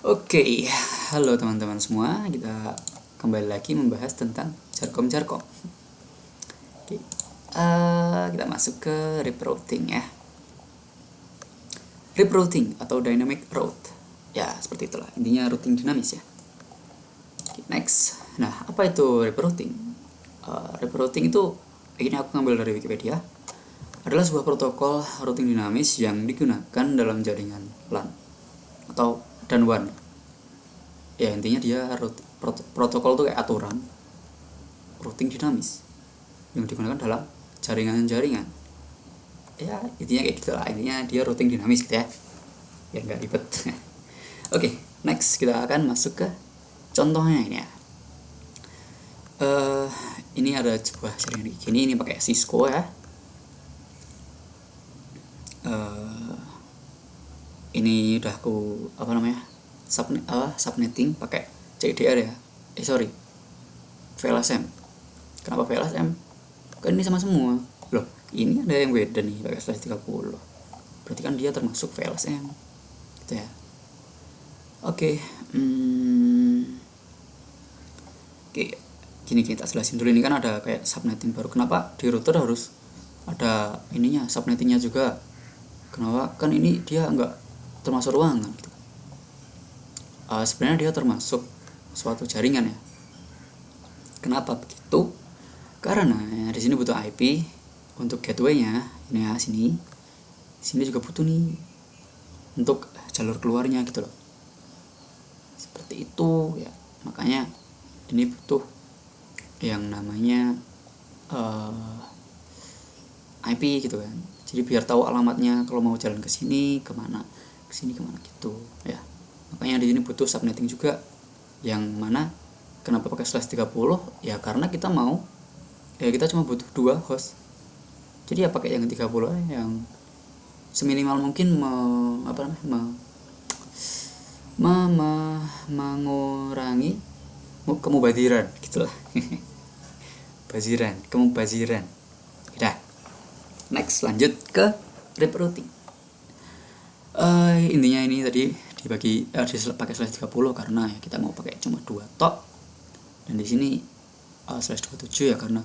Oke, halo teman-teman semua. Kita kembali lagi membahas tentang jarkom-jarkom. Oke, kita masuk ke rerouting ya. Rerouting atau dynamic route. Ya, seperti itulah. Intinya routing dinamis ya. Oke, next. Nah, apa itu rerouting? Rerouting itu, ini aku ngambil dari Wikipedia, adalah sebuah protokol routing dinamis yang digunakan dalam jaringan LAN atau dan WAN. Ya intinya dia protokol itu kayak aturan routing dinamis yang digunakan dalam jaringan-jaringan. Ya intinya kayak gitulah, intinya dia routing dinamis gitu ya, biar nggak ribet. Oke, next kita akan masuk ke contohnya ini ya. Ini ada sebuah jaringan gini, ini pakai Cisco ya. Ini udah aku subnetting pakai CDR ya. VLSM. Kenapa VLSM? Kan ini sama semua. Loh, ini ada yang beda nih pakai slash 30. Berarti kan dia termasuk VLSM. Gitu ya. Oke. Oke, gini kita jelasin dulu, ini kan ada kayak subnetting baru. Kenapa di router harus ada ininya, subnettingnya juga? Kenapa? Kan ini dia nggak termasuk ruangan gitu. Sebenarnya dia termasuk suatu jaringan ya. Kenapa begitu? Karena di sini butuh IP untuk gateway-nya. Ini ya, sini juga butuh nih untuk jalur keluarnya gitu loh. Seperti itu ya. Makanya ini butuh yang namanya IP gitu kan. Jadi biar tahu alamatnya kalau mau jalan ke sini kemana gitu ya. Makanya di sini butuh subnetting juga, yang mana kenapa pakai slash 30 ya, karena kita cuma butuh 2 host. Jadi ya pakai yang 30 yang seminimal mungkin mengurangi kemubadiran gitulah. Kemubaziran. Udah. Next lanjut ke rerouting. Intinya ini tadi dibagi pakai slash 30 karena ya kita mau pakai cuma 2 tok. Dan di sini slash 27 ya, karena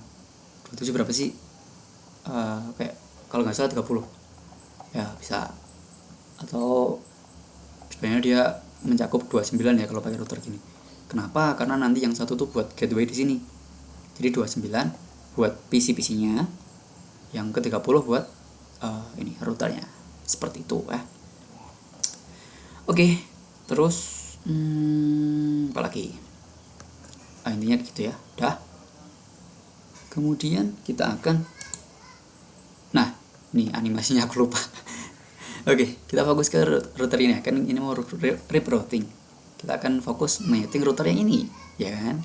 27 berapa sih? Kayak kalau nggak salah 30 ya bisa, atau sebenarnya dia mencakup 29 ya kalau pakai router gini. Kenapa? Karena nanti yang satu tuh buat gateway di sini. Jadi 29 buat PC-nya, yang ke-30 buat ini routernya. Seperti itu ya. Oke, terus apalagi? Intinya gitu ya. Dah. Kemudian kita akan, nah ini animasinya aku lupa. Oke, kita fokus ke router ini. Kan ini mau rerouting. Kita akan fokus menyetting router yang ini, ya kan?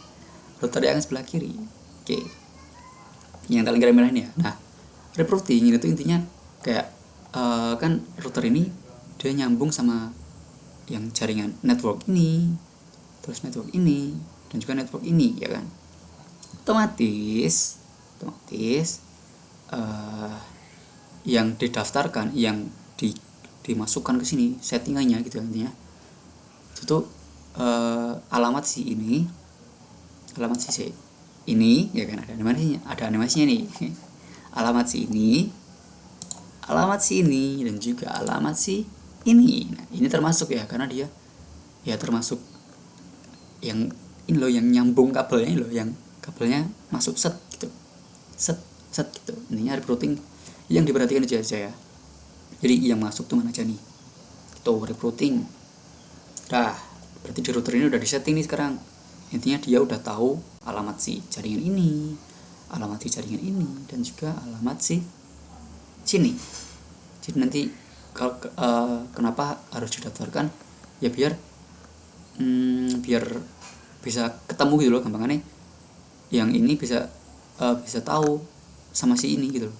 Router yang sebelah kiri. Oke. Yang paling merah ini ya. Nah, rerouting itu intinya kayak kan router ini dia nyambung sama yang jaringan network ini, terus network ini, dan juga network ini, ya kan? Otomatis yang didaftarkan, yang dimasukkan ke sini settingannya gitu intinya. Itu alamat si ini ya kan, ada animasinya nih. alamat si ini dan juga alamat si ini. Nah, ini termasuk ya, karena dia ya termasuk yang ini loh, yang nyambung kabelnya ini loh, yang kabelnya masuk set gitu. Set gitu. Intinya rerouting yang diperhatikan aja ya. Jadi yang masuk tuh mana aja nih. Itu rerouting. Dah, berarti di router ini udah disetting nih sekarang. Intinya dia udah tahu alamat si jaringan ini, alamat si jaringan ini, dan juga alamat si sini. Jadi nanti kalau kenapa harus didaftarkan ya, biar bisa ketemu gitu loh gampangannya. Yang ini bisa tahu sama si ini gitu loh.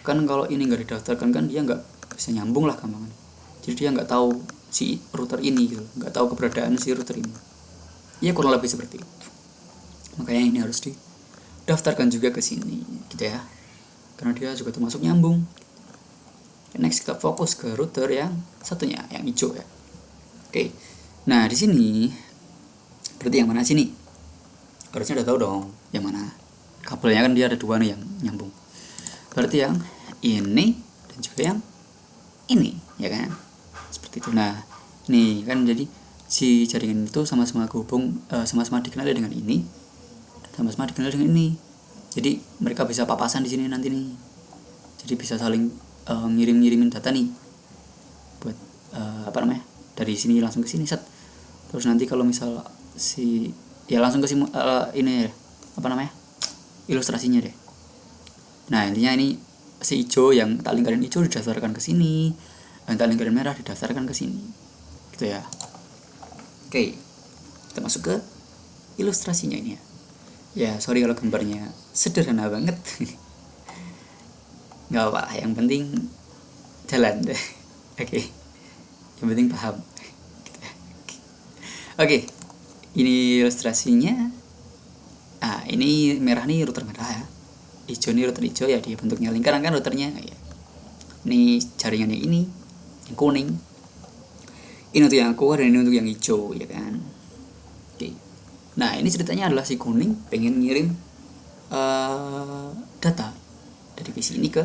Kan kalau ini nggak didaftarkan kan dia nggak bisa nyambung lah gampangannya. Jadi dia nggak tahu si router ini gitu, nggak tahu keberadaan si router ini. Ya kurang lebih seperti itu. Makanya ini harus didaftarkan juga ke sini gitu ya, karena dia juga termasuk nyambung. Next kita fokus ke router yang satunya, yang hijau ya. Oke, Nah di sini berarti yang mana sih nih? Harusnya udah tahu dong yang mana. Kabelnya kan dia ada dua nih yang nyambung. Berarti yang ini dan juga yang ini, ya kan? Seperti itu. Nah ini kan jadi si jaringan itu sama-sama sama-sama dikenali dengan ini, sama-sama dikenali dengan ini. Jadi mereka bisa papasan di sini nanti nih. Jadi bisa saling ngirim-ngirimin data nih buat dari sini langsung ke sini set. Terus nanti kalau misal ya langsung ke ini ilustrasinya deh. Nah intinya ini si hijau yang tak lingkaran hijau didasarkan ke sini, yang tak lingkaran merah didasarkan ke sini, gitu ya. Oke, kita masuk ke ilustrasinya ini ya. Ya sorry kalau gambarnya sederhana banget. Nggak apa, yang penting jalan deh. Oke, yang penting paham. Oke, ini ilustrasinya. Ini merah nih router merah ya, hijau nih router hijau ya, dia bentuknya lingkaran kan routernya ya. Ini jaringannya ini yang kuning, ini untuk yang aqua dan ini untuk yang hijau ya kan. Oke, nah ini ceritanya adalah si kuning pengen ngirim data dari PC ini ke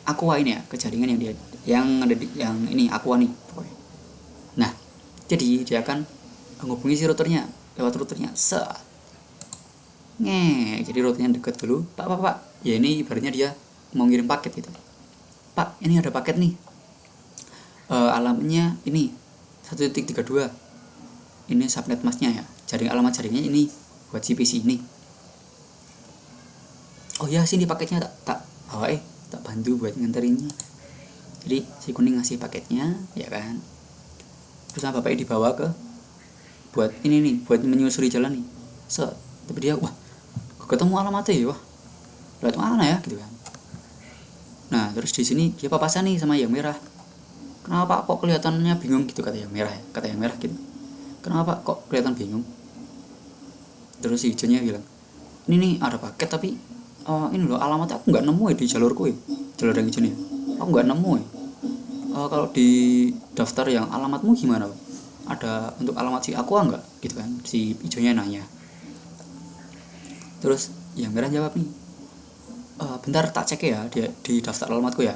aqua ini ya, ke jaringan yang ada di yang ini aqua nih pokoknya. Nah jadi dia akan menghubungi si routernya lewat routernya jadi routernya deket dulu. Pak, ya ini ibaratnya dia mau ngirim paket gitu. Pak, ini ada paket nih, alamatnya ini 1.32, ini subnet masnya ya, alamat jaringannya ini buat CPC ini. Oh ya sini paketnya tak bantu buat nganterinnya. Jadi si kuning ngasih paketnya ya kan, terus sama bapaknya dibawa ke buat ini nih, buat menyusuri jalan nih. Tapi dia ketemu alamatnya ya, lewat mana ya gitu kan. Nah terus di sini dia papasan nih sama yang merah. Kenapa kok kelihatannya bingung gitu, kata yang merah gitu. Kenapa kok kelihatan bingung? Terus si hijaunya bilang, ini nih ada paket tapi ini loh alamatnya aku nggak nemu di jalurku ya, jalur yang hijau nih aku nggak nemu ya. Kalau di daftar yang alamatmu gimana, ada untuk alamat si aku nggak gitu kan, si hijaunya nanya. Terus yang merah jawab nih, bentar tak cek ya di daftar alamatku ya.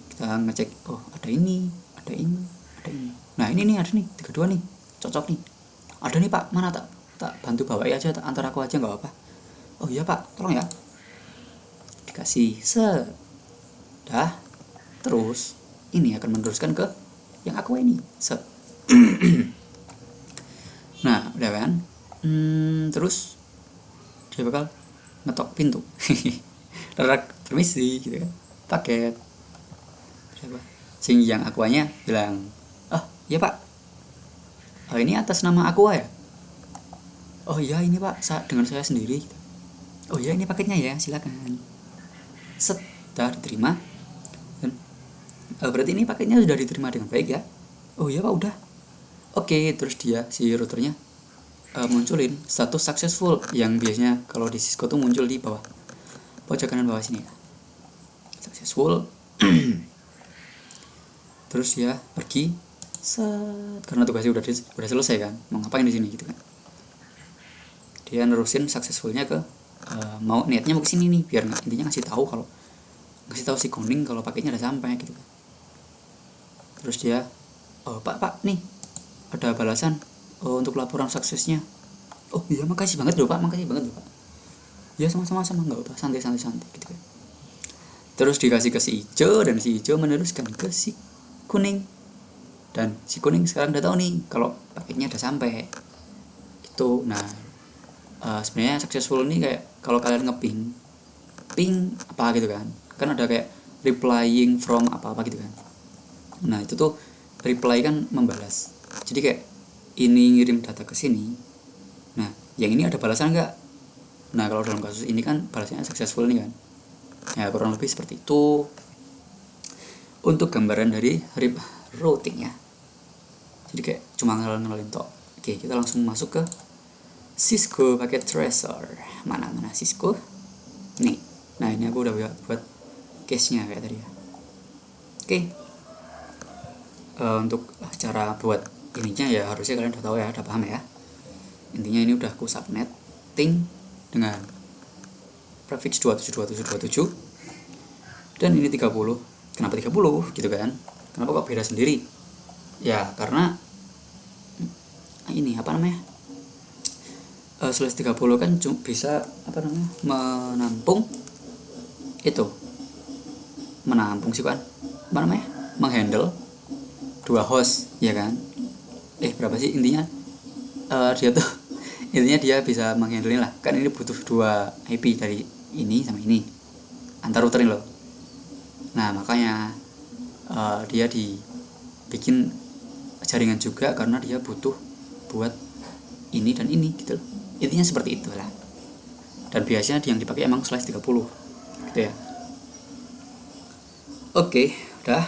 Kita ngecek, oh ada ini. Nah ini nih ada nih 32 nih, cocok nih. Ada nih pak, mana tak bantu bawa aja, antar aku aja nggak apa-apa. Oh iya pak, tolong ya. Dikasih dah. Terus ini akan meneruskan ke yang aku ini nah udah kan. Terus dia bakal ngetok pintu. Permisi gitu kan, paket. Sing yang akuanya bilang, oh iya pak, ini atas nama Aqua ya. Oh iya ini pak, dengan saya sendiri gitu. Oh iya ini paketnya ya, silakan. Dah diterima. Dan berarti ini paketnya sudah diterima dengan baik ya. Oh iya pak, udah. Oke, terus dia si routernya munculin status successful yang biasanya kalau di Cisco tuh muncul di bawah pojok kanan bawah sini ya, successful. Terus dia pergi karena tugasnya udah selesai kan, mau ngapain di sini gitu kan. Dia nerusin successfulnya ke niatnya mau kesini nih, biar intinya ngasih tahu si kuning kalau paketnya udah sampai gitu kan. Terus dia, oh pak nih ada balasan untuk laporan suksesnya. Oh iya makasih banget loh pak. Ya sama-sama nggak apa, santai gitu kan. Terus dikasih ke si hijau dan si hijau meneruskan ke si kuning, dan si kuning sekarang udah tahu nih kalau paketnya udah sampai gitu. Nah sebenarnya successful ini kayak kalau kalian ping apa gitu kan ada kayak replying from apa gitu kan. Nah itu tuh reply kan membalas, jadi kayak ini ngirim data ke sini, nah yang ini ada balasan nggak. Nah kalau dalam kasus ini kan balasnya successful nih kan ya, kurang lebih seperti itu untuk gambaran dari routing ya. Jadi kayak cuma ngenalin tok. Oke, kita langsung masuk ke Cisco pakai tracer. Mana Cisco nih. Nah ini aku udah buat case nya kayak tadi ya. Oke, untuk cara buat ininya ya harusnya kalian udah tahu ya, udah paham ya. Intinya ini udah aku subnetting dengan prefix 272727 dan ini 30. Kenapa 30 gitu kan? Kenapa kok beda sendiri? Ya karena ini apa namanya? Slash 30 kan bisa apa namanya? Menampung sih kan? Apa namanya? Menghandle 2 host, ya kan? Berapa sih intinya? Dia tuh intinya dia bisa menghandle lah. Kan ini butuh 2 IP dari ini sama ini antar router ini loh. Nah makanya dia dibikin jaringan juga karena dia butuh buat ini dan ini gitu loh. Intinya seperti itulah. Dan biasanya yang dipakai emang slash 30 gitu ya. Oke, udah.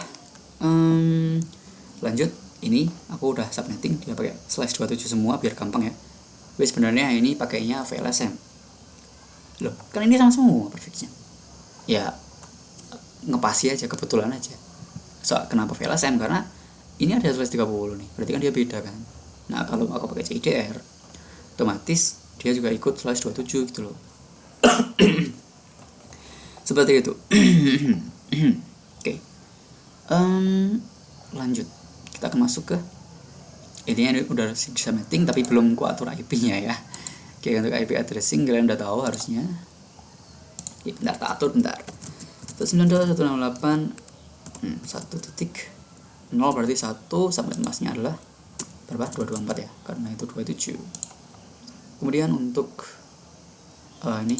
Lanjut, ini aku udah subnetting dia pakai slash 27 semua biar gampang ya. Tapi sebenarnya ini pakainya VLSM. Loh, kan ini sama semua perfectnya. Ya ngepasi aja, kebetulan aja. Kenapa VLSM? Karena ini ada slash 30 nih, berarti kan dia beda kan. Nah kalau aku pakai CIDR, otomatis dia juga ikut slash 27 gitu loh. Seperti itu. Oke. Lanjut, kita akan masuk ke intinya ini udah subnetting tapi belum ku atur IP-nya ya. Oke, untuk IP addressing kalian udah tahu harusnya. Oke, bentar tak atur bentar. 192.168 1.0 berarti 1 subnet masknya adalah berapa? 224 ya, karena itu 27. Kemudian untuk ini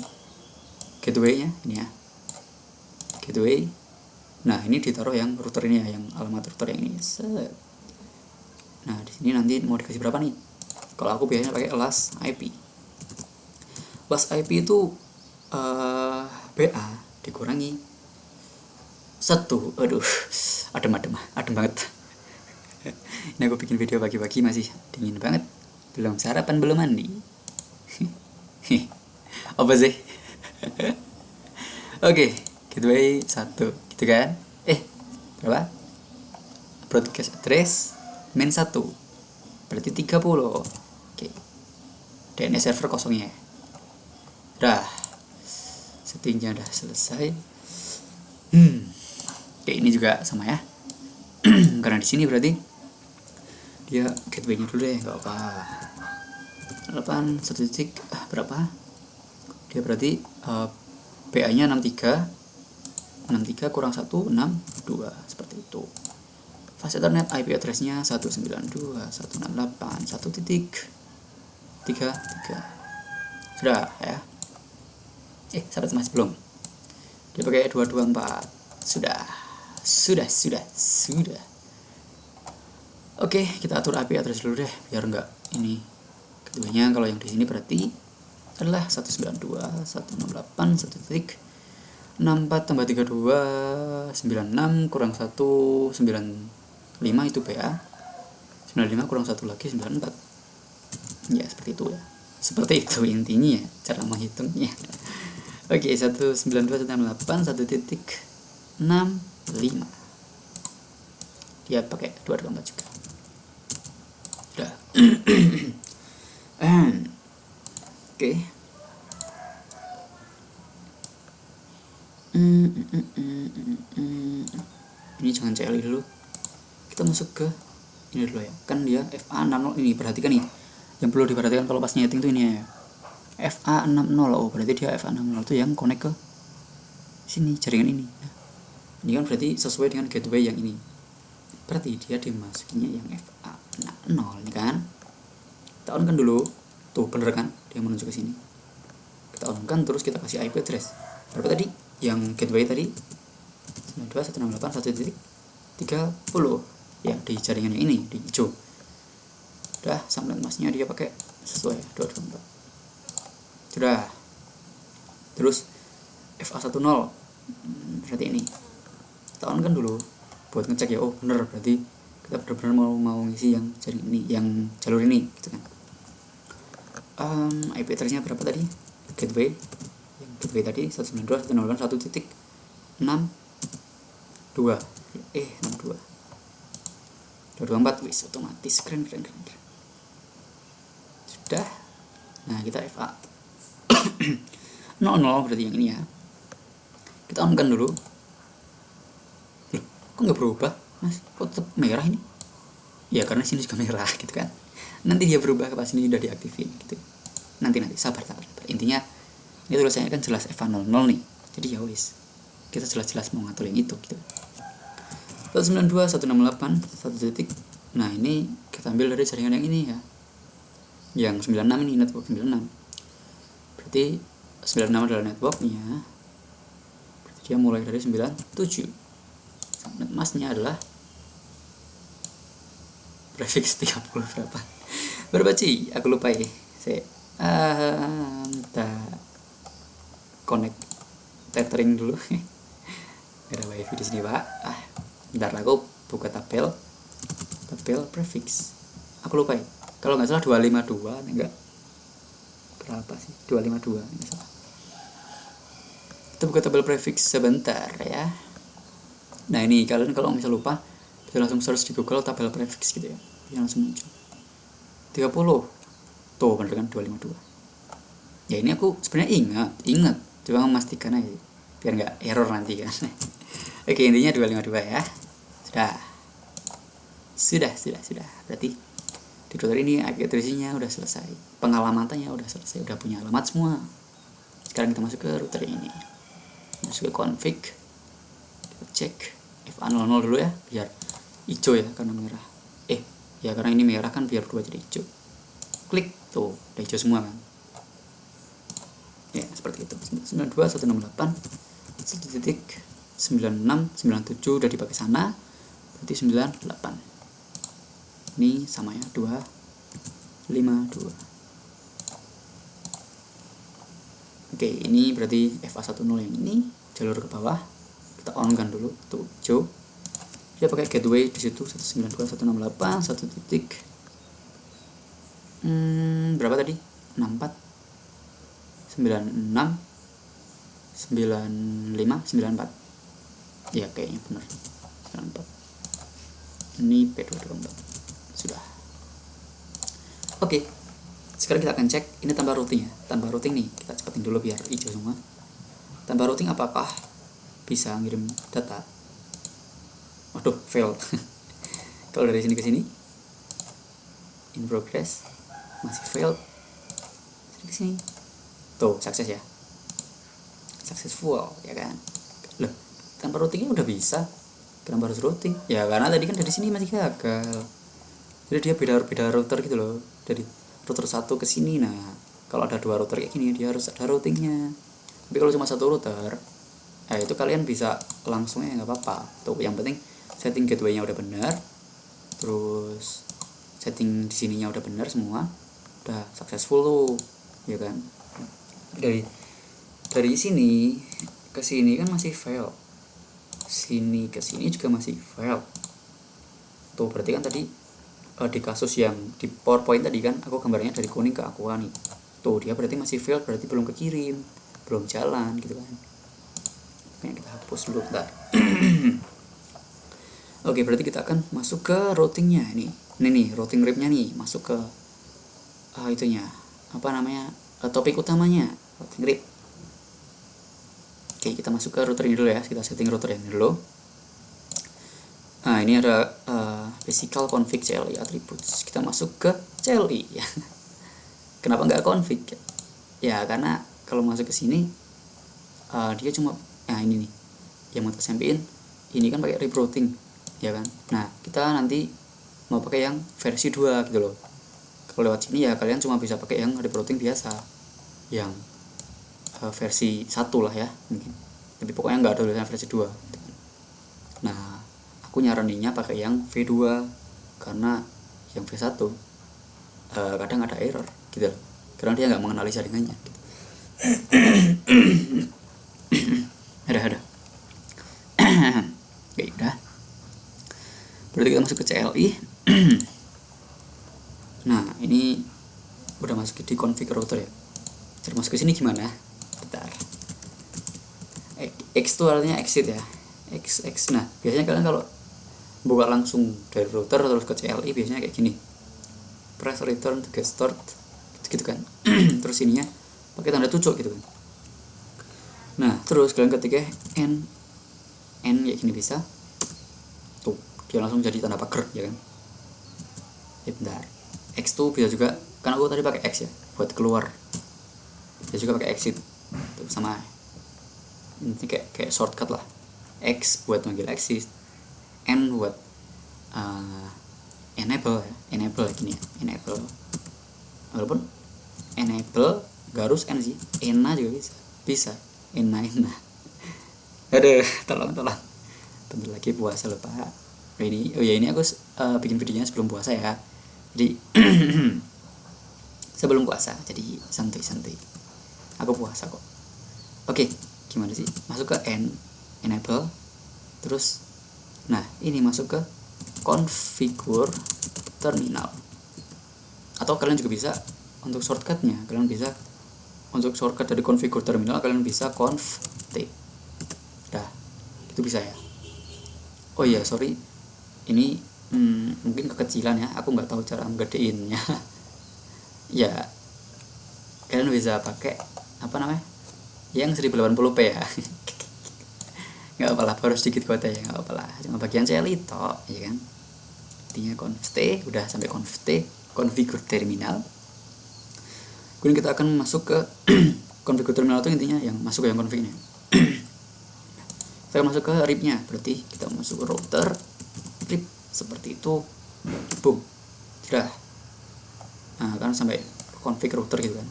gateway-nya ini ya. Gateway. Nah, ini ditaruh yang router ini ya, yang alamat router yang ini. Set. Nah, di sini nanti mau dikasih berapa nih? Kalau aku biasanya pakai last IP. Last IP itu BA dikurangi 1. Aduh, adem banget. Ini aku bikin video pagi-pagi masih dingin banget. Belum sarapan, belum mandi. Apa sih? Oke, gateway 1 gitu kan? Berapa? Broadcast address main 1 berarti 30. Oke. DNS server kosongnya. Udah. Settingnya udah selesai. Oke, ini juga sama ya. Karena di sini berarti dia gateway-nya dulu deh, enggak apa. 8 1 titik berapa? Dia berarti BA-nya 63 kurang 1 62 seperti itu. Fast Ethernet IP address-nya 192.168.1.33. Sudah ya. Sampai masih belum. Dia pakai 224. Sudah. Oke, kita atur IP address dulu deh biar enggak ini. Keduanya kalau yang di sini berarti adalah 192.168.1.64 tambah 32 96 kurang 1 95 itu BA. 95 kurang 1 lagi 94. Ya, seperti itu ya. Seperti itu intinya ya, cara menghitungnya. Oke, 192.168.1.65. Dia pakai 224 juga. Udah. Oke. Ini jangan CLI dulu. Kita masuk ke ini dulu ya. Kan dia FA60 ini, perhatikan nih. Yang perlu diperhatikan kalau pas nyeting tuh ini ya. FA60. Oh, berarti dia FA60 itu yang connect ke sini, jaringan ini. Nah, ini kan berarti sesuai dengan gateway yang ini. Berarti dia dimasukinnya yang FA60 ini kan. Kita on kan dulu. Tuh, bener kan? Dia menuju ke sini. Kita on kan, terus kita kasih IP address. Berapa tadi? Yang gateway tadi 92.168.1.30 ya, di jaringan yang ini, di hijau. Udah, subnet masknya dia pakai sesuai 224. Sudah. Terus FA10 berarti ini. Kita on kan dulu buat ngecek ya, oh bener, berarti kita benar-benar mau ngisi yang jaringan ini, yang jalur ini gitu kan. IP address-nya berapa tadi? Gateway tadi 192.168.1.62. 62. 224 wis otomatis keren. Sudah. Nah, kita FA 00 berarti yang ini ya. Kita on kan dulu. Loh, kok nggak berubah, Mas? Kok tetap merah ini? Ya karena sini juga merah gitu kan. Nanti dia berubah pas ini udah diaktifin gitu. Nanti sabar. Intinya ini tulisannya kan jelas FA 00 nih. Jadi ya wis. Kita jelas-jelas mau ngatur yang itu gitu. 192, 168, 1 titik. Nah, ini kita ambil dari jaringan yang ini ya. Yang 96 ini, network 96. Berarti 96 adalah networknya. Berarti dia mulai dari 97. Net masnya adalah prefix 30 berapa sih? Aku lupa ya. Saya connect tethering dulu. Ada wifi di sini, Pak. Bentar aku buka tabel prefix. Aku lupa ya. Kalau nggak salah 252, enggak. Berapa sih? 252, enggak salah. Kita buka tabel prefix sebentar ya. Nah, ini kalian kalau misal lupa bisa langsung search di Google tabel prefix gitu ya. Bisa langsung muncul. 30. Tuh, bener kan 252. Ya ini aku sebenarnya ingat. Coba memastikan aja biar nggak error nanti kan. Oke, intinya 252 ya. Sudah. Berarti di router ini IP address-nya udah selesai. Pengalamannya udah selesai, udah punya alamat semua. Sekarang kita masuk ke router ini. Masuk ke config. Kita cek FA00 dulu ya, biar hijau ya karena merah. Ya karena ini merah kan biar berubah jadi hijau. Klik tuh, udah hijau semua kan. Ya, seperti itu. 92, 168, 1.96, 97 udah dipakai sana. Berarti 98. Ini sama ya, 252. Oke, ini berarti FA10 yang ini jalur ke bawah. Kita on kan dulu, tuh hijau. Dia pakai gateway di situ 192, 168, 1 titik. Berapa tadi? 64, 96, 95, 94. Ya kayaknya benar. 94. Ini P224. Sudah. Oke. Sekarang kita akan cek ini tanpa routing ya. Tanpa routing nih, kita cepetin dulu biar hijau semua. Tanpa routing apakah bisa ngirim data? Waduh, fail. Kalau dari sini ke sini in progress, masih fail. Sini ke sini. Tuh, sukses ya. Successful, ya kan? Loh, tanpa routingnya udah bisa. Kenapa harus routing? Ya karena tadi kan dari sini masih gagal. Jadi dia beda router gitu loh. Dari router satu ke sini. Nah, kalau ada dua router kayak gini dia harus ada routingnya. Tapi kalau cuma satu router, itu kalian bisa langsungnya nggak apa-apa. Tuh, yang penting setting gateway-nya udah benar. Terus setting di sininya udah benar semua. Udah successful tuh, ya kan? Dari sini ke sini kan masih fail. Sini ke sini juga masih fail. Tuh, berarti kan tadi di kasus yang di PowerPoint tadi kan aku gambarnya dari kuning ke aqua nih. Tuh, dia berarti masih fail, berarti belum kekirim, belum jalan gitu kan. Oke, kita hapus dulu bentar. Oke, berarti kita akan masuk ke routingnya ini. Ini nih, routing ribnya nih, masuk ke itunya. Apa namanya? Topik utamanya, routing rib. Oke, kita masuk ke router ini dulu ya. Kita setting router ini dulu. Nah, ini ada physical config CLI attributes. Kita masuk ke CLI ya. Kenapa nggak config? Ya karena kalau masuk ke sini dia cuma ini nih yang mau kesampaikan. Ini kan pakai rib routing, ya kan. Nah, kita nanti mau pakai yang versi 2 gitu loh. Kalau lewat sini ya kalian cuma bisa pakai yang rib routing biasa, yang versi 1 lah ya mungkin. Tapi pokoknya nggak ada tulisan versi 2 gitu kan. Nah, aku nyaraninnya pakai yang V2 karena yang V1 kadang ada error gitu loh, karena dia nggak mengenali jaringannya gitu. ada Oke, udah. Berarti kita masuk ke CLI. Nah, ini udah masuk di config router ya. Cara masuk ke sini gimana? Bentar. X itu artinya exit ya. X. Nah, biasanya kalian kalau buka langsung dari router terus ke CLI biasanya kayak gini, press return to get start gitu kan. Terus ininya pakai tanda cucuk gitu kan. Nah terus kalian ketik n kayak gini bisa tuh, dia langsung jadi tanda pagar ya kan. Bentar, X tuh bisa juga, karena aku tadi pakai X ya buat keluar, bisa juga pakai exit tuh, sama ini kayak shortcut lah. X buat manggil exit, N buat enable gini ya, enable, walaupun enable gak harus N sih, Ena juga bisa Ena aduh tolong bentar lagi puasa loh pak. Ini aku bikin videonya sebelum puasa ya, jadi sebelum puasa, jadi santuy aku puasa kok. Oke, gimana sih masuk ke enable, terus nah ini masuk ke configure terminal, atau kalian juga bisa untuk shortcutnya, kalian bisa untuk shortcut dari configure terminal kalian bisa conf t. Dah itu bisa ya. Oh iya sorry, ini mungkin kekecilan ya, aku nggak tahu cara ngedeinnya. Ya kalian bisa pakai apa namanya yang 1080p ya. Nggak apa-apa, baru sedikit kota ya, nggak apa-apa lah, cuma bagian CLI toh ya kan. Intinya conf t, udah sampai conf t, configure terminal. Kemudian kita akan masuk ke configure terminal, itu intinya yang masuk ke yang config nya. Kita masuk ke RIP-nya, berarti kita masuk ke router RIP seperti itu, boom, sudah. Nah kan sampai config router gitu kan.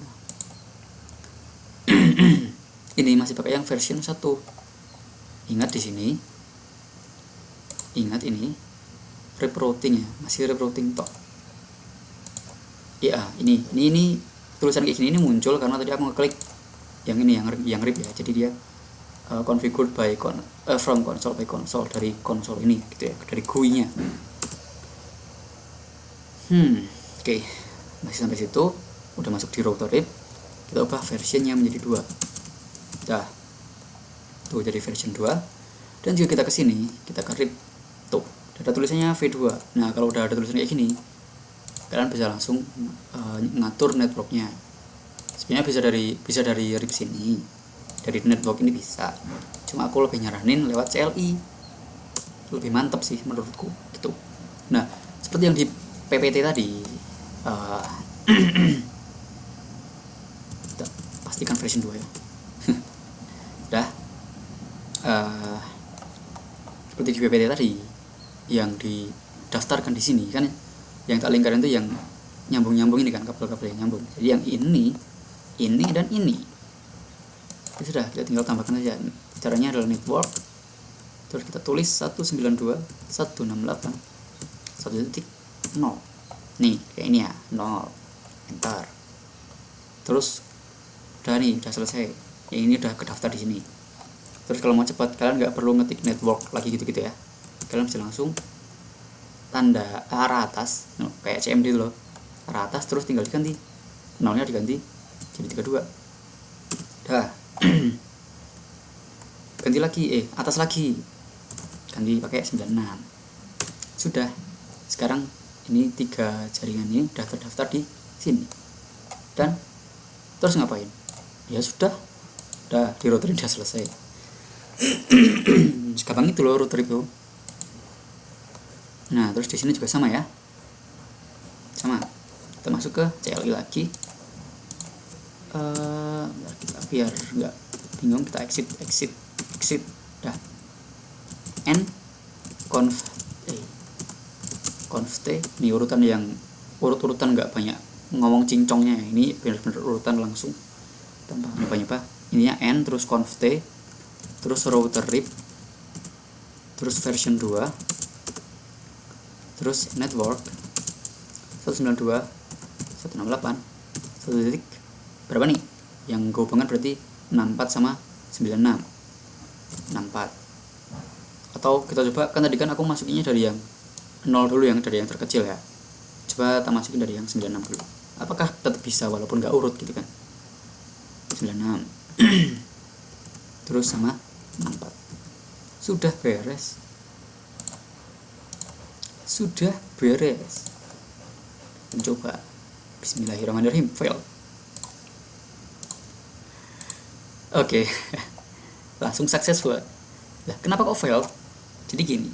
Ini masih pakai yang version 1. Ingat di sini, ingat ini RIP routing ya, masih RIP routing tok. Ya ini tulisan kayak gini ini muncul karena tadi aku ngeklik yang ini yang RIP ya, jadi dia configured by from console by console, dari konsol ini gitu ya, dari GUI-nya. Oke. Masih sampai situ, udah masuk di router RIP. Kita ubah versionnya menjadi 2. Dah. Tuh jadi version 2. Dan juga kita ke sini, kita ke RIP. Tuh, ada tulisannya V2. Nah, kalau udah ada tulisan kayak gini, kalian bisa langsung ngatur networknya. Sebenarnya bisa dari RIP sini, dari network ini bisa, cuma aku lebih nyaranin lewat CLI, lebih mantap sih menurutku gitu. Nah seperti yang di PPT tadi, kita pastikan version 2 ya. Udah seperti di PPT tadi yang didaftarkan di sini kan, yang tak lingkaran itu yang nyambung ini kan, kabel-kabel yang nyambung. Jadi yang ini dan ini ya sudah, kita tinggal tambahkan saja. Caranya adalah network, terus kita tulis 192.168.1.0. nih kayak ini ya, 0, enter. Terus udah selesai. Yang ini udah kedaftar di sini. Terus kalau mau cepat, kalian nggak perlu ngetik network lagi gitu ya, kalian bisa langsung tanda arah atas, kayak CMD loh, arah atas, terus tinggal diganti 0-nya diganti jadi 32. Dah. Ganti lagi, atas lagi, ganti pakai 96. Sudah. Sekarang ini 3 jaringan ini udah terdaftar di sini. Dan terus ngapain? Ya sudah di router udah selesai. Gampang itu loh router itu. Nah terus di sini juga sama ya, sama. Kita masuk ke CLI lagi. Kita biar nggak bingung, kita exit. Dah. N conf t, ini urutan yang urutan nggak banyak ngomong cincongnya, ini benar-benar urutan langsung tanpa nyoba-nyoba. Ininya N, terus conf t, terus router RIP, terus version 2, terus network 192.168 1 titik berapa nih yang kehubungan, berarti 64 sama 96. 64. Atau kita coba, kan tadi kan aku masukinnya dari yang 0 dulu, dari yang terkecil ya. Coba kita masukin dari yang 96 dulu. Apakah tetap bisa walaupun nggak urut gitu kan? 96 terus sama 64. Sudah beres. sudah beres. Mencoba. Bismillahirrahmanirrahim. Fail. Oke. Langsung successful. Nah, kenapa kok fail? Jadi gini.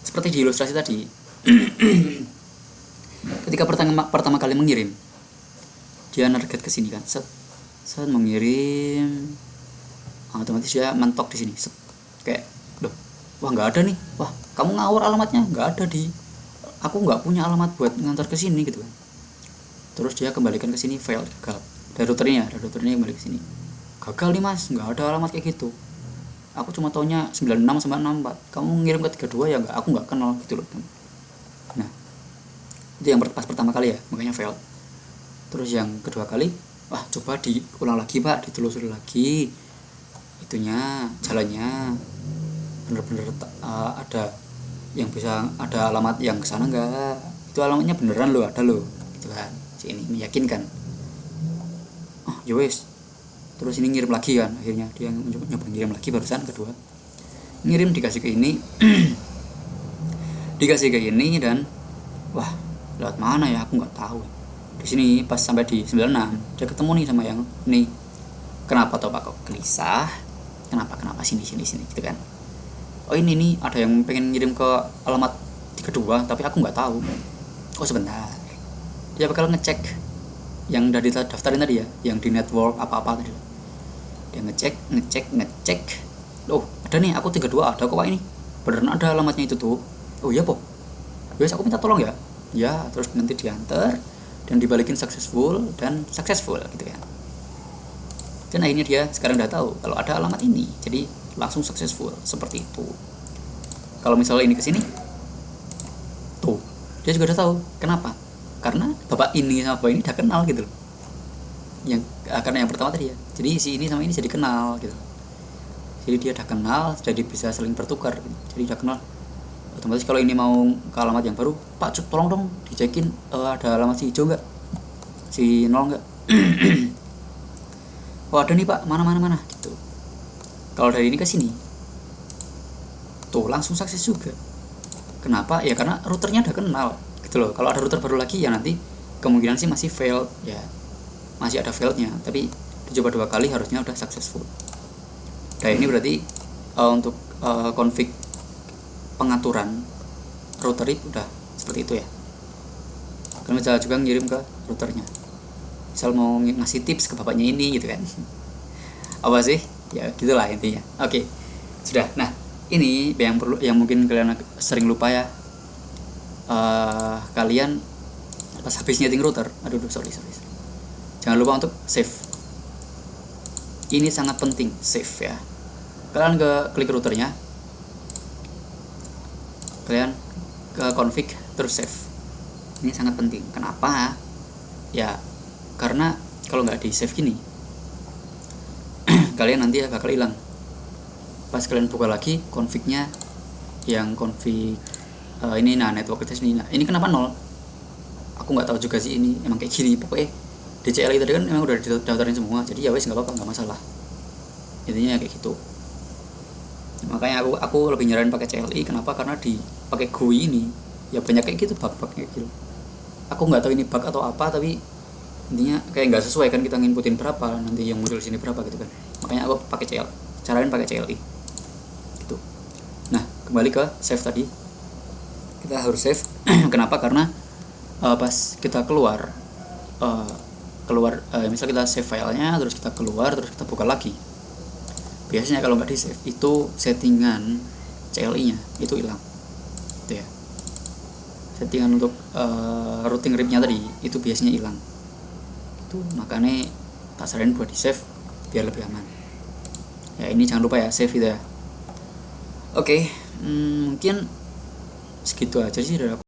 Seperti di ilustrasi tadi. Ketika pertama kali mengirim, dia target ke sini kan. Saat mengirim, otomatis dia mentok di sini. Kayak, loh, wah nggak ada nih. Wah, kamu ngawur alamatnya, nggak ada aku nggak punya alamat buat ngantar ke sini gitu kan. Terus dia kembalikan ke sini, fail, gagal. Dari routernya kembali ke sini. Gagal nih mas, nggak ada alamat kayak gitu. Aku cuma taunya 96964. Kamu ngirim ke 32 ya nggak, aku nggak kenal gitu loh. Nah, itu yang pas pertama kali ya, makanya fail. Terus yang kedua kali, wah coba diulang lagi pak, ditelusuri lagi itunya, jalannya bener-bener ada yang bisa, ada alamat yang kesana nggak, itu alamatnya beneran loh, ada loh gitu kan. Si ini meyakinkan, oh yowes. Terus ini ngirim lagi kan, akhirnya dia nyoba ngirim lagi, barusan kedua ngirim dikasih ke ini dikasih ke ini, dan wah lewat mana ya, aku nggak tahu. Di sini pas sampai di 96 dia ketemu nih sama yang ini. Kenapa toh pak kok gelisah, kenapa sini gitu kan. Oh ini nih ada yang pengen ngirim ke alamat di kedua tapi aku nggak tahu. Oh sebentar, dia bakal ngecek yang udah didaftarin tadi ya, yang di network apa tadi. Dia ngecek. Oh ada nih, aku 32 ada kok pak, ini beneran ada alamatnya itu tuh. Oh iya po, yes aku minta tolong ya. Ya terus nanti diantar dan dibalikin successful gitu kan. Dan akhirnya dia sekarang udah tahu kalau ada alamat ini, jadi langsung successful seperti itu. Kalau misalnya ini kesini, tuh dia juga udah tahu. Kenapa? Karena bapak ini sama bapak ini udah kenal gitu loh. Karena yang pertama tadi ya, jadi si ini sama ini jadi kenal gitu. Jadi dia udah kenal, jadi bisa saling bertukar gitu. Jadi udah kenal, otomatis kalau ini mau ke alamat yang baru, pak tolong dong dicekin ada alamat si hijau nggak, si nol nggak. Oh ada nih pak, mana gitu. Kalau dari ini ke sini, tuh langsung sukses juga. Kenapa? Ya karena routernya udah kenal gitu loh. Kalau ada router baru lagi ya nanti kemungkinan sih masih fail ya, masih ada failnya. Tapi dicoba 2 kali harusnya udah successful. Nah ini berarti untuk config pengaturan router itu udah seperti itu ya. Kan bisa juga ngirim ke routernya. Misal mau ngasih tips ke bapaknya ini gitu kan. Apa sih? Ya gitulah intinya. Oke. Sudah. Nah, ini yang mungkin kalian sering lupa ya. Kalian pas habis nyeting router, sorry. Jangan lupa untuk save. Ini sangat penting, save ya. Kalian klik routernya. Kalian ke config terus save. Ini sangat penting. Kenapa? Ya karena kalau nggak di save gini, kalian nanti bakal hilang. Pas kalian buka lagi config-nya, yang config ini, nah network address ini, nah ini kenapa 0? Aku nggak tahu juga sih, ini emang kayak gini. Pokoknya DCLI tadi kan emang udah didaftarin semua, jadi ya wes nggak apa-apa, nggak masalah. Intinya kayak gitu. Makanya aku lebih nyaranin pakai CLI. Kenapa? Karena di pakai GUI ini ya banyak kayak gitu, bug kayak gitu. Aku nggak tahu ini bug atau apa, tapi intinya kayak nggak sesuai kan, kita nginputin berapa, nanti yang muncul sini berapa gitu kan. Makanya aku pakai CLI, carain pakai CLI gitu. Nah kembali ke save tadi, kita harus save. Kenapa? Karena pas kita keluar misal kita save filenya, terus kita keluar, terus kita buka lagi, biasanya kalau nggak di save itu settingan CLI nya itu hilang gitu ya. Settingan untuk routing RIP nya tadi itu biasanya hilang. Itu makanya tak saranin buat di save biar lebih aman ya. Ini jangan lupa ya, save gitu ya. Oke, mungkin segitu aja sih dari aku.